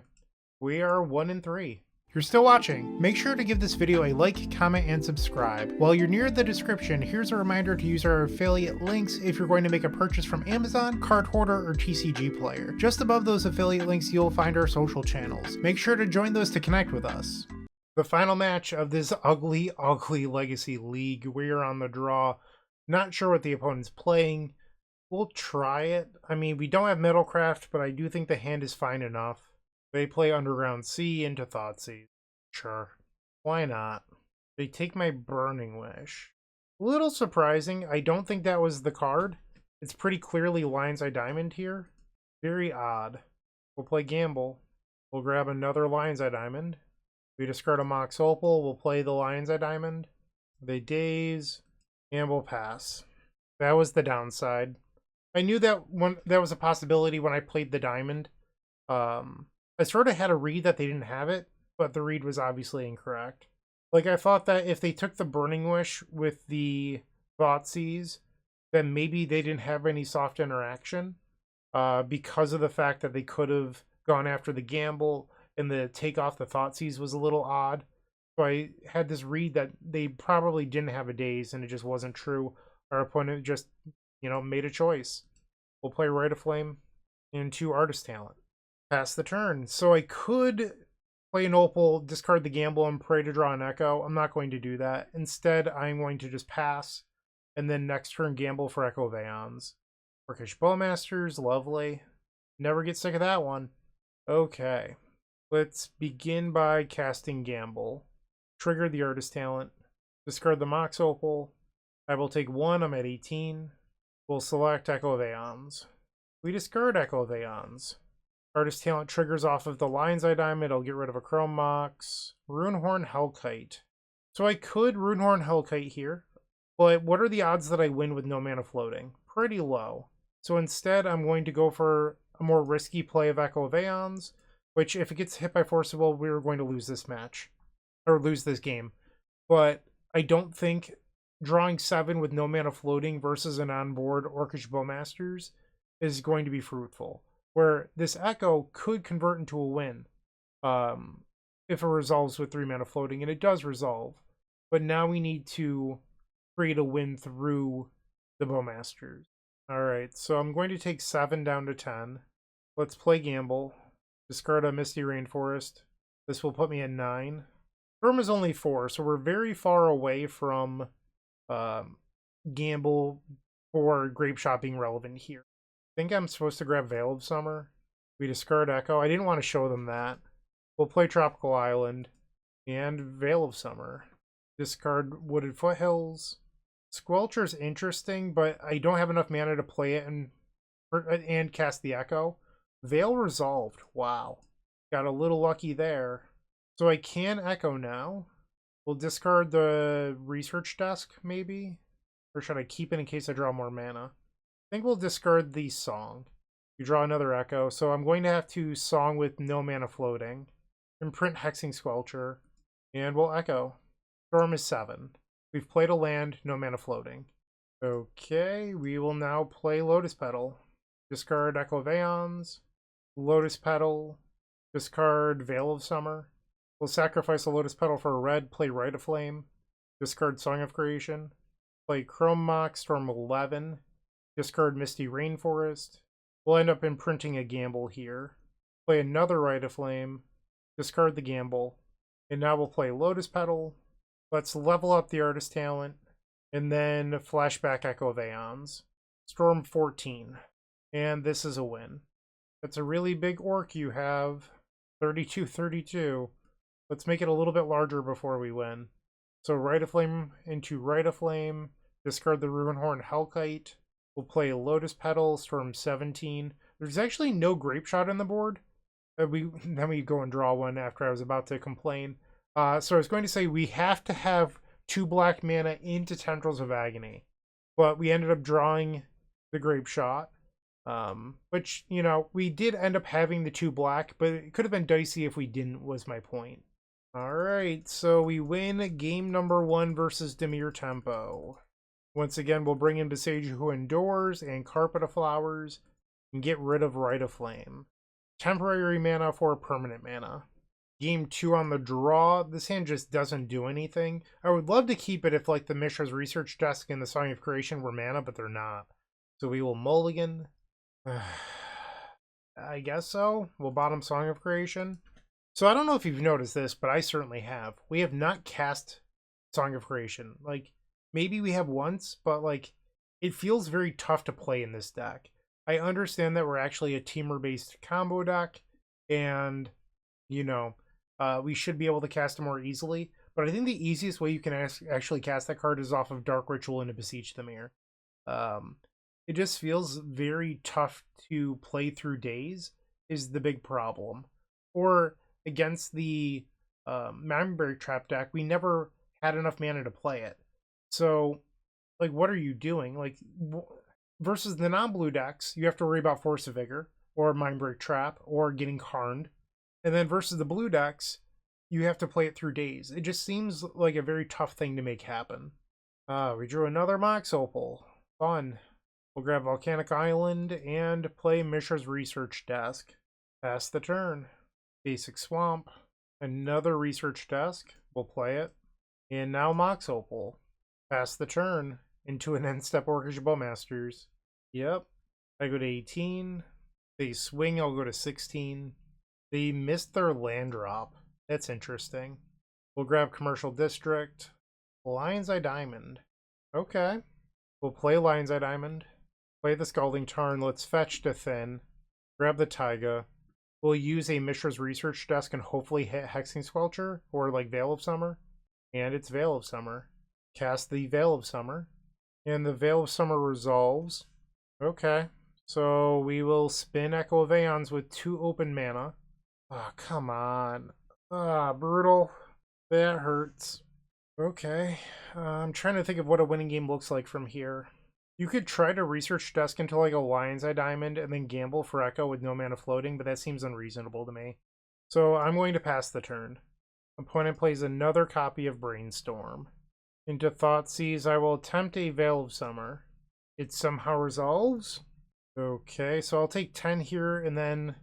We are 1-3. If you're still watching, make sure to give this video a like, comment, and subscribe. While you're near the description, here's a reminder to use our affiliate links if you're going to make a purchase from Amazon, Card Hoarder, or TCG Player. Just above those affiliate links, you'll find our social channels. Make sure to join those to connect with us. The final match of this ugly, ugly Legacy League. We are on the draw. Not sure what the opponent's playing. We'll try it. I mean, we don't have Metalcraft, but I do think the hand is fine enough. They play Underground Sea into Thoughtseize. Sure. Why not? They take my Burning Wish. A little surprising. I don't think that was the card. It's pretty clearly Lion's Eye Diamond here. Very odd. We'll play Gamble. We'll grab another Lion's Eye Diamond. We discard a Mox Opal. We'll play the Lion's Eye Diamond. They Daze. And we'll pass. That was the downside. I knew that that was a possibility when I played the Diamond. I sort of had a read that they didn't have it, but the read was obviously incorrect. Like, I thought that if they took the Burning Wish with the Thoughtseize, then maybe they didn't have any soft interaction, because of the fact that they could have gone after the Gamble, and the take off the Thoughtseize was a little odd. So I had this read that they probably didn't have a Daze, and it just wasn't true. Our opponent just, made a choice. We'll play Rite of Flame and 2 Artist Talent. Pass the turn. So I could play an Opal, discard the Gamble, and pray to draw an Echo. I'm not going to do that. Instead, I'm going to just pass, and then next turn Gamble for Echo of Eons. Orcish Bowmasters, lovely. Never get sick of that one. Okay. Let's begin by casting Gamble. Trigger the Artist Talent. Discard the Mox Opal. I will take 1, I'm at 18. We'll select Echo of Eons. We discard Echo of Eons. Artist Talent triggers off of the Lion's Eye Diamond. I'll get rid of a Chrome Mox. Runehorn Hellkite. So I could Runehorn Hellkite here, but what are the odds that I win with no mana floating? Pretty low. So instead, I'm going to go for a more risky play of Echo of Eons, which if it gets hit by Forcible, we're going to lose this match. Or lose this game. But I don't think drawing 7 with no mana floating versus an onboard Orcish Bowmasters is going to be fruitful. Where this Echo could convert into a win if it resolves with 3 mana floating, and it does resolve. But now we need to create a win through the Bowmasters. Alright, so I'm going to take 7 down to 10. Let's play Gamble. Discard a Misty Rainforest. This will put me at 9. Storm is only 4, so we're very far away from Gamble for Grape Shot being relevant here. I think I'm supposed to grab Veil of Summer. We discard Echo. I didn't want to show them that. We'll play Tropical Island and Veil of Summer. Discard Wooded Foothills. Squelcher's interesting, but I don't have enough mana to play it and cast the Echo. Veil resolved. Wow. Got a little lucky there. So I can Echo now. We'll discard the Research Desk, maybe? Or should I keep it in case I draw more mana? I think we'll discard the Song. You draw another Echo, so I'm going to have to Song with no mana floating. Imprint Hexing Squelcher. And we'll Echo. Storm is 7. We've played a land, no mana floating. Okay, we will now play Lotus Petal. Discard Echo of Eons. Lotus Petal. Discard Veil of Summer. We'll sacrifice a Lotus Petal for a red, play Rite of Flame. Discard Song of Creation. Play Chrome Mox, Storm 11. Discard Misty Rainforest. We'll end up imprinting a Gamble here. Play another Rite of Flame. Discard the Gamble. And now we'll play Lotus Petal. Let's level up the Artist Talent. And then flashback Echo of Eons. Storm 14. And this is a win. That's a really big orc you have. 32-32. Let's make it a little bit larger before we win. So Rite of Flame into Rite of Flame. Discard the Ruinhorn Hellkite. We'll play Lotus Petal, Storm 17. There's actually no Grape Shot on the board. Then we go and draw one after I was about to complain. So I was going to say we have to have 2 black mana into Tendrils of Agony. But we ended up drawing the Grape Shot. Which, you know, we did end up having the 2 black, but it could have been dicey if we didn't, was my point. Alright, so we win game number 1 versus Dimir Tempo. Once again, we'll bring in Besage Who Endures and Carpet of Flowers and get rid of Rite of Flame. Temporary mana for permanent mana. Game 2 on the draw. This hand just doesn't do anything. I would love to keep it if like the Mishra's Research Desk and the Song of Creation were mana, but they're not. So we will mulligan. I guess so. We'll bottom Song of Creation. So I don't know if you've noticed this, but I certainly have. We have not cast Song of Creation. Like, maybe we have once, but like, it feels very tough to play in this deck. I understand that we're actually a Temur-based combo deck, and, you know, we should be able to cast it more easily, but I think the easiest way you can actually cast that card is off of Dark Ritual into Beseech the Mirror. It just feels very tough to play through days is the big problem. Or against the Mindbreak Trap deck, we never had enough mana to play it. So, like, what are you doing? Like, versus the non-blue decks, you have to worry about Force of Vigor, or Mindbreak Trap, or getting Karned. And then versus the blue decks, you have to play it through days. It just seems like a very tough thing to make happen. We drew another Mox Opal. Fun. We'll grab Volcanic Island and play Mishra's Research Desk. Pass the turn. Basic Swamp. Another Research Desk. We'll play it. And now Mox Opal. Pass the turn into an end-step Orcish Bowmasters. Yep. I go to 18. They swing, I'll go to 16. They missed their land drop. That's interesting. We'll grab Commercial District. Lion's Eye Diamond. Okay. We'll play Lion's Eye Diamond. Play the Scalding Tarn. Let's fetch to thin. Grab the Taiga. We'll use a Mishra's Research Desk and hopefully hit Hexing Squelcher or like Veil of Summer. And it's Veil of Summer. Cast the Veil of Summer. And the Veil of Summer resolves. Okay. So we will spin Echo of Eons with 2 open mana. Oh, come on. Ah, brutal. That hurts. Okay. I'm trying to think of what a winning game looks like from here. You could try to Research Desk into like a Lion's Eye Diamond and then gamble for Echo with no mana floating, but that seems unreasonable to me. So I'm going to pass the turn. Opponent plays another copy of Brainstorm. Into Thoughtseize, I will attempt a Veil of Summer. It somehow resolves. Okay, so I'll take 10 here, and then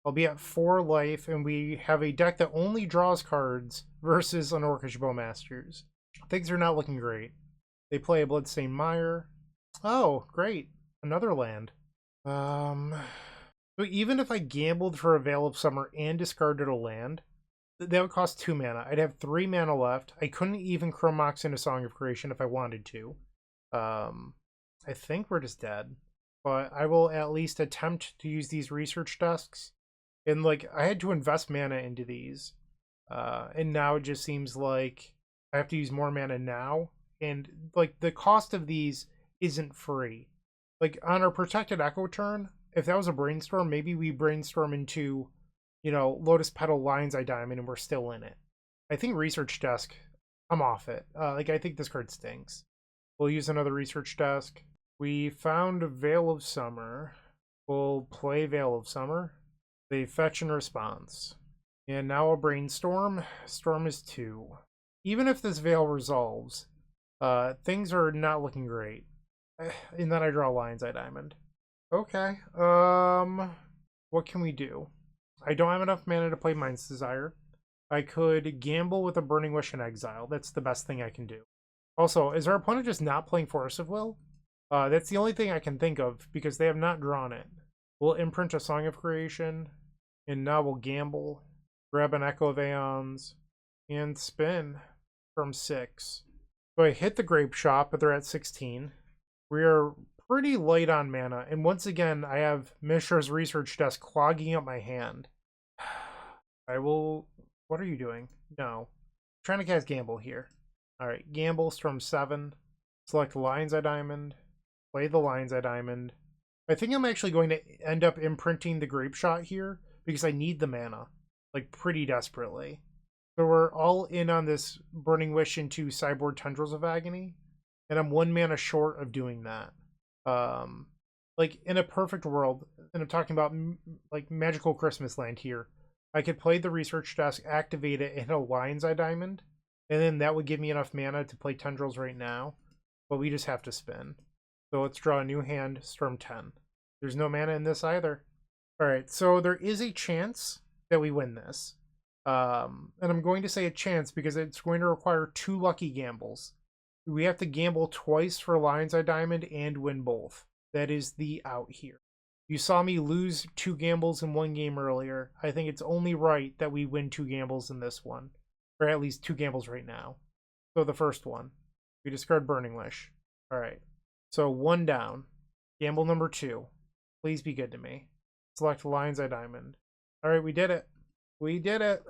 I'll be at 4 life, and we have a deck that only draws cards versus an Orcish Bowmasters. Things are not looking great. They play a Bloodstained Mire. Oh, great. Another land. So even if I gambled for a Veil of Summer and discarded a land, that would cost 2 mana. I'd have 3 mana left. I couldn't even Chrome Mox into Song of Creation if I wanted to. I think we're just dead. But I will at least attempt to use these research desks. And, like, I had to invest mana into these. And now it just seems like I have to use more mana now. And, like, the cost of these isn't free. Like, on our Protected Echo turn, if that was a Brainstorm, maybe we brainstorm into, you know, Lotus Petal, Lion's Eye Diamond, and we're still in it. I think Research Desk, I'm off it. Like, I think this card stinks. We'll use another Research Desk. We found Veil of Summer. We'll play Veil of Summer. They fetch and response. And now a Brainstorm. Storm is 2. Even if this Veil resolves, things are not looking great. And then I draw Lion's Eye Diamond. Okay. What can we do? I don't have enough mana to play Mind's Desire. I could gamble with a Burning Wish and Exile. That's the best thing I can do. Also, is our opponent just not playing Force of Will? That's the only thing I can think of, because they have not drawn it. We'll imprint a Song of Creation, and now we'll gamble, grab an Echo of Eons, and spin from 6. So I hit the Grape Shop, but they're at 16. We are pretty light on mana, and once again, I have Mishra's Research Desk clogging up my hand. I will... What are you doing? No. I'm trying to cast Gamble here. Alright, Gamble, Storm 7. Select Lion's Eye Diamond. Play the Lion's Eye Diamond. I think I'm actually going to end up imprinting the Grape Shot here, because I need the mana. Like, pretty desperately. So we're all in on this Burning Wish into sideboard Tendrils of Agony, and I'm 1 mana short of doing that. Like, in a perfect world, and I'm talking about, like, Magical Christmas Land here, I could play the Research Desk, activate it, and a Lion's Eye Diamond, and then that would give me enough mana to play Tendrils right now, but we just have to spin. So let's draw a new hand, Storm 10. There's no mana in this either. Alright, so there is a chance that we win this. And I'm going to say a chance because it's going to require 2 lucky gambles. We have to gamble twice for Lion's Eye Diamond and win both. That is the out here. You saw me lose 2 gambles in 1 game earlier. I think it's only right that we win 2 gambles in this one. Or at least 2 gambles right now. So the first one. We discard Burning Wish. Alright. So 1 down. Gamble number 2. Please be good to me. Select Lion's Eye Diamond. Alright, we did it. We did it.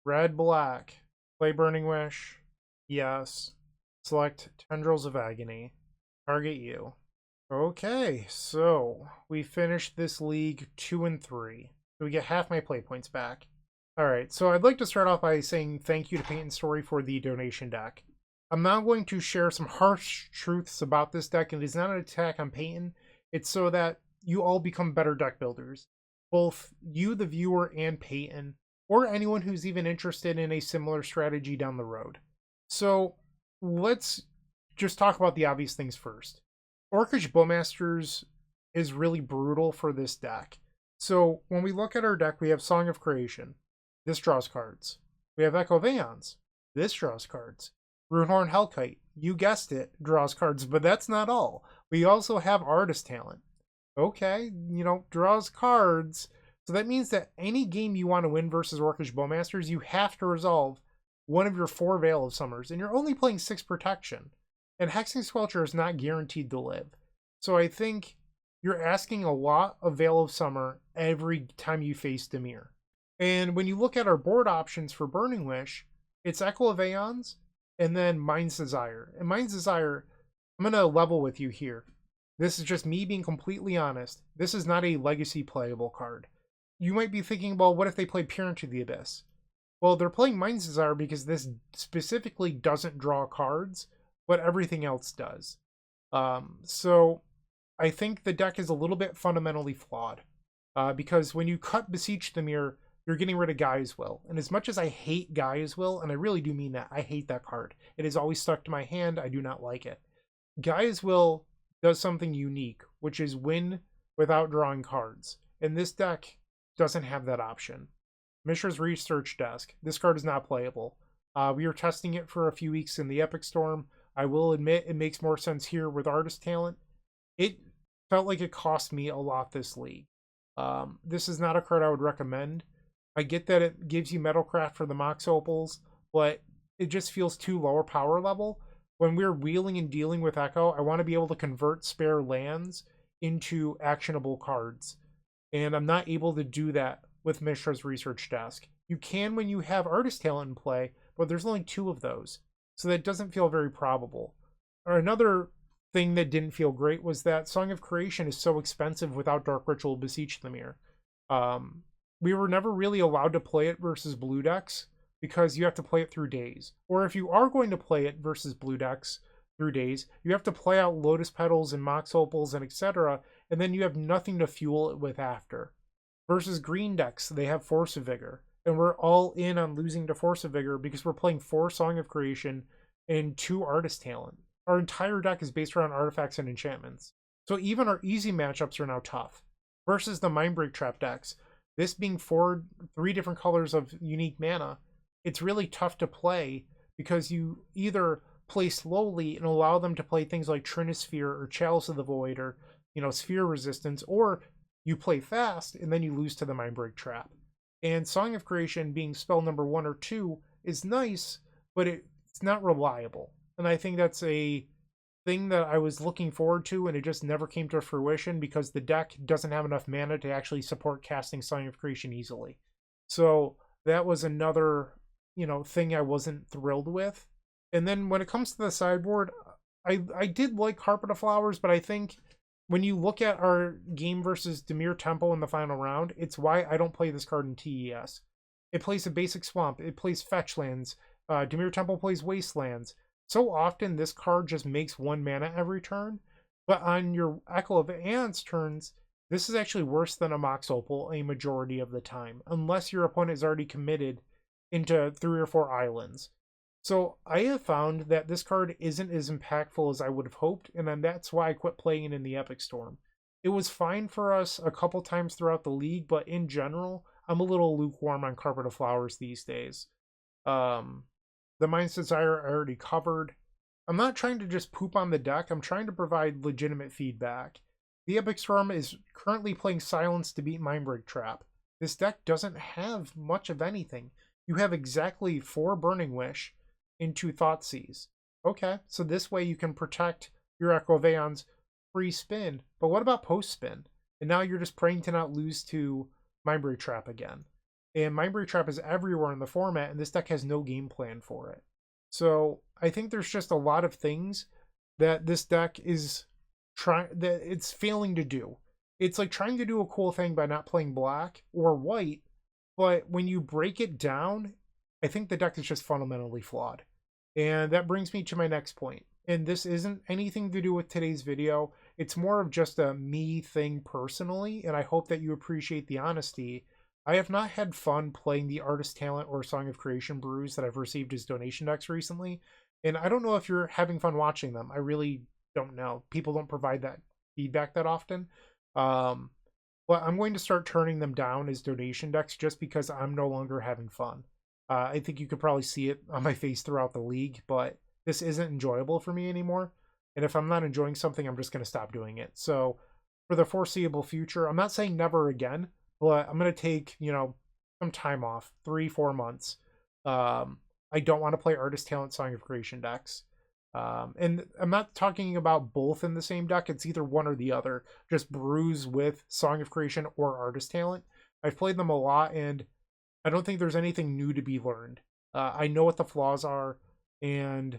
Red, black. Play Burning Wish. Yes. Select Tendrils of Agony. Target you. Okay, so we finished this league 2-3. So we get half my play points back. Alright, so I'd like to start off by saying thank you to Paint and Story for the donation deck. I'm now going to share some harsh truths about this deck, and it is not an attack on Peyton. It's so that you all become better deck builders. Both you, the viewer, and Peyton, or anyone who's even interested in a similar strategy down the road. So let's just talk about the obvious things first. Orcish Bowmasters is really brutal for this deck. So when we look at our deck, we have Song of Creation. This draws cards. We have Echo of Eons. This draws cards. Runehorn Hellkite, you guessed it, draws cards, but that's not all. We also have Artist Talent. Okay, you know, draws cards. So that means that any game you want to win versus Orcish Bowmasters, you have to resolve one of your 4 Veil of Summers, and you're only playing 6 Protection. And Hexing Squelcher is not guaranteed to live. So I think you're asking a lot of Veil of Summer every time you face Dimir. And when you look at our board options for Burning Wish, it's Echo of Eons, and then Mind's Desire. And Mind's Desire, I'm going to level with you here. This is just me being completely honest. This is not a legacy playable card. You might be thinking, well, what if they play Peer into the Abyss? Well, they're playing Mind's Desire because this specifically doesn't draw cards, but everything else does. So I think the deck is a little bit fundamentally flawed. Because when you cut Beseech Dimir, you're getting rid of Gaia's Will. And as much as I hate Gaia's Will, and I really do mean that, I hate that card. It has always stuck to my hand. I do not like it. Gaia's Will does something unique, which is win without drawing cards. And this deck doesn't have that option. Mishra's Research Desk. This card is not playable. We were testing it for a few weeks in the Epic Storm. I will admit it makes more sense here with Artist Talent. It felt like it cost me a lot this league. This is not a card I would recommend. I get that it gives you Metalcraft for the Mox Opals, but it just feels too lower power level. When we're wheeling and dealing with Echo, I want to be able to convert spare lands into actionable cards. And I'm not able to do that with Mishra's Research Desk. You can when you have Artist Talent in play, but there's only 2 of those. So that doesn't feel very probable. Or another thing that didn't feel great was that Song of Creation is so expensive without Dark Ritual Beseech Dimir. We were never really allowed to play it versus blue decks because you have to play it through days. Or if you are going to play it versus blue decks through days, you have to play out Lotus Petals and Mox Opals and etc. And then you have nothing to fuel it with after. Versus green decks, they have Force of Vigor. And we're all in on losing to Force of Vigor because we're playing 4 Song of Creation and 2 Artist Talent. Our entire deck is based around artifacts and enchantments. So even our easy matchups are now tough. Versus the Mindbreak Trap decks, this being 3 different colors of unique mana, it's really tough to play because you either play slowly and allow them to play things like Trinisphere or Chalice of the Void or, Sphere Resistance, or you play fast and then you lose to the Mindbreak Trap. And Song of Creation being spell number 1 or 2 is nice, but it's not reliable. And I think that's a thing that I was looking forward to, and it just never came to fruition because the deck doesn't have enough mana to actually support casting Song of Creation easily. So that was another, thing I wasn't thrilled with. And then when it comes to the sideboard, I did like Carpet of Flowers, but I think when you look at our game versus Dimir Temple in the final round, it's why I don't play this card in TES. It plays a basic swamp. It plays fetch lands. Dimir Temple plays wastelands. So often this card just makes 1 mana every turn. But on your Echo of Eons turns, this is actually worse than a Mox Opal a majority of the time. Unless your opponent is already committed into 3 or 4 islands. So I have found that this card isn't as impactful as I would have hoped, and then that's why I quit playing it in the Epic Storm. It was fine for us a couple times throughout the league, but in general, I'm a little lukewarm on Carpet of Flowers these days. The Mind's Desire I already covered. I'm not trying to just poop on the deck, I'm trying to provide legitimate feedback. The Epic Storm is currently playing Silence to beat Mindbreak Trap. This deck doesn't have much of anything. You have exactly 4 Burning Wish into Thoughtseize. Okay, so this way you can protect your Echo of Aeons pre-spin, but what about post-spin? And now you're just praying to not lose to Mindbreak Trap again. And Mindbreak Trap is everywhere in the format, and this deck has no game plan for it. So I think there's just a lot of things that this deck is that it's failing to do. It's like trying to do a cool thing by not playing black or white, but when you break it down, I think the deck is just fundamentally flawed. And that brings me to my next point. And this isn't anything to do with today's video. It's more of just a me thing personally, and I hope that you appreciate the honesty. I have not had fun playing the Artist Talent or Song of Creation brews that I've received as donation decks recently. And I don't know if you're having fun watching them. I really don't know. People don't provide that feedback that often. But I'm going to start turning them down as donation decks just because I'm no longer having fun. I think you could probably see it on my face throughout the league, but this isn't enjoyable for me anymore. And if I'm not enjoying something, I'm just going to stop doing it. So for the foreseeable future, I'm not saying never again, but I'm going to take, some time off, 3-4 months. I don't want to play Artist Talent Song of Creation decks. And I'm not talking about both in the same deck. It's either one or the other. Just brews with Song of Creation or Artist Talent. I've played them a lot, and I don't think there's anything new to be learned. I know what the flaws are, and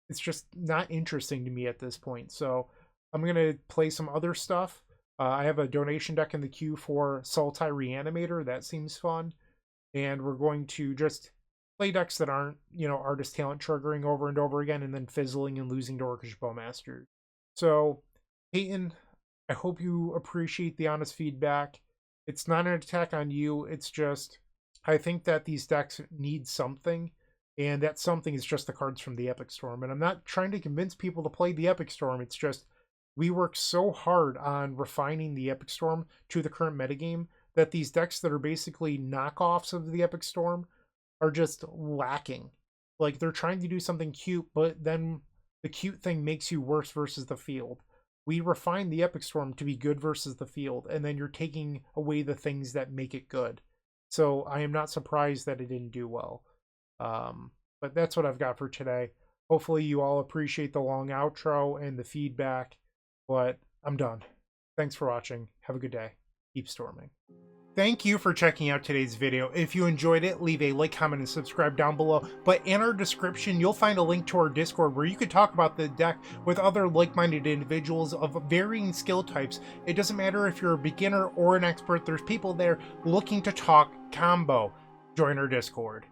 it's just not interesting to me at this point. So I'm going to play some other stuff. I have a donation deck in the queue for Sultai Reanimator. That seems fun. And we're going to just play decks that aren't, Artist Talent triggering over and over again and then fizzling and losing to Orcish Bowmaster. So, Peyton, I hope you appreciate the honest feedback. It's not an attack on you. It's just I think that these decks need something, and that something is just the cards from the Epic Storm. And I'm not trying to convince people to play the Epic Storm. It's just we work so hard on refining the Epic Storm to the current metagame that these decks that are basically knockoffs of the Epic Storm are just lacking. Like, they're trying to do something cute, but then the cute thing makes you worse versus the field. We refine the Epic Storm to be good versus the field, and then you're taking away the things that make it good. So I am not surprised that it didn't do well. But that's what I've got for today. Hopefully you all appreciate the long outro and the feedback, but I'm done. Thanks for watching. Have a good day. Keep storming. Thank you for checking out today's video. If you enjoyed it, leave a like, comment, and subscribe down below. But in our description, you'll find a link to our Discord where you could talk about the deck with other like-minded individuals of varying skill types. It doesn't matter if you're a beginner or an expert. There's people there looking to talk combo. Join our Discord.